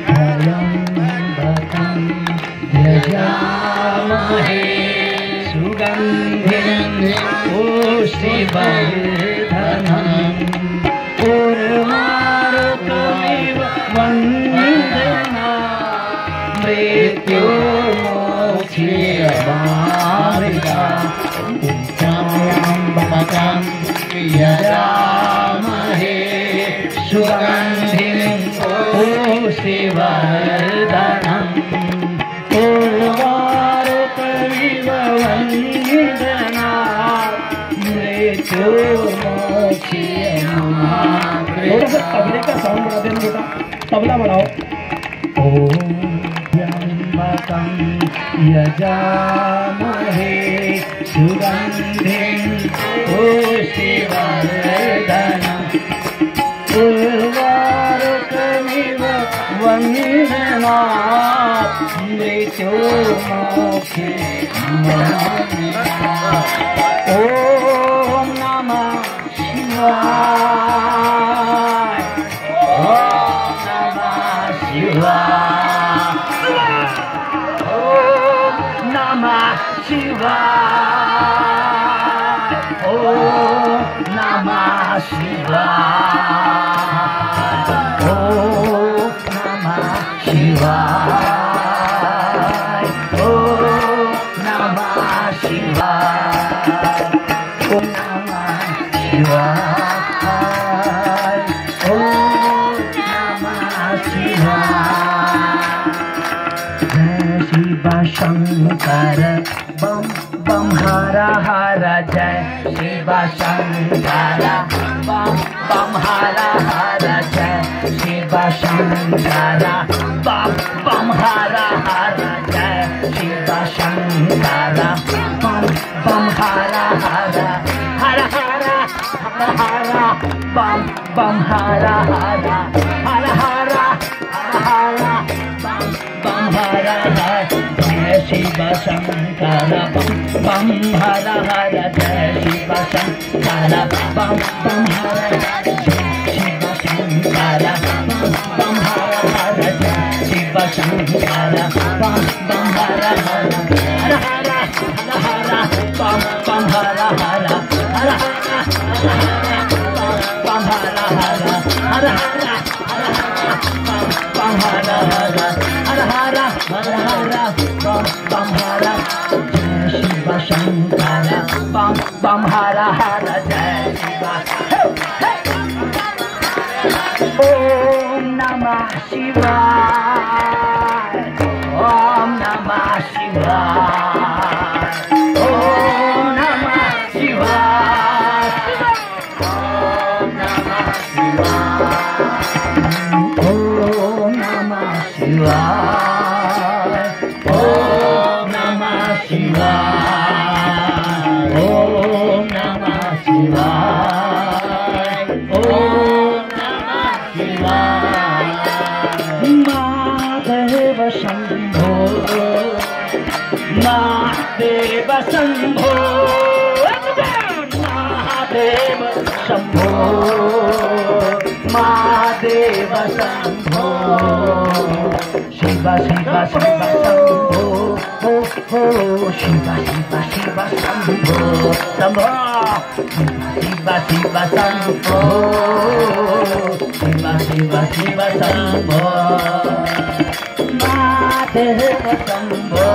त्र्यम्बकं यजामहे सुगन्धिं पुष्टिवर्धनम् उर्वारुकमिव वन्दनात् मृत्युर्मोक्षयमामृतात् त्र्यम्बकं यजामहे सुगन्धिं पुष्टिवर्धनम् उर्वारुकमिव वन्दनात् मृत्युर्मोक्षयमामृतात्। तबले का साउंड बढ़ा देना बेटा, तबला बढ़ाओ। ओम त्र्यम्बकं यजामहे सुगन्धिं पुष्टिवर्धनम् उर्वारुकमिव वन्दनात् मृत्युर्मोक्षयमामृतात्। ओम नमः शिवाय। ओम नमः शिवाय। ओम नमः शिवाय। ओम नमः शिवाय। ओम नमः शिवाय। ओम नमः शिवाय। ओम नमः शिवाय। ओम नमः शिवाय। जय शिव शंकर बम बम हर हर। जय शिव शंकर बम बम हर हर। जय शिव शंकर बम बम हर हर। जय शिव शंकर बम बम हर हर। हर हर हर हर बम बम हर हर। हर हर हर बम बम हर हर। जय शिव शंकर बम बम हर हर। जय शिव शंकर बम बम हर हर। शिव शंकर बम बम हर हर। जय शिव शंकर बम बम हर हर। हर हर हर बम बम हर हर। हर हर बम हर हर। हर हर बम हर हर। हर हर बम बम हर। जय शिव शंकर बम बम हर हर। जय शिव। ओम नमः शिवाय। ओम नमः शिवाय। ओम नमः शिवाय। ओम नमः शिवाय। ओम नमः शिवाय। ओम नमः शिवाय। ओम नमः शिवाय। ओम नमः शिवाय। महादेव शंभो महादेव शंभो महादेव शंभो महादेव शंभो। शिव शिव शिव शंभो हो हो। शिव शिव शिव शंभो शंभो। शिव शिव शंभो। शिव शिव शिव शंभो। महादेव शंभो।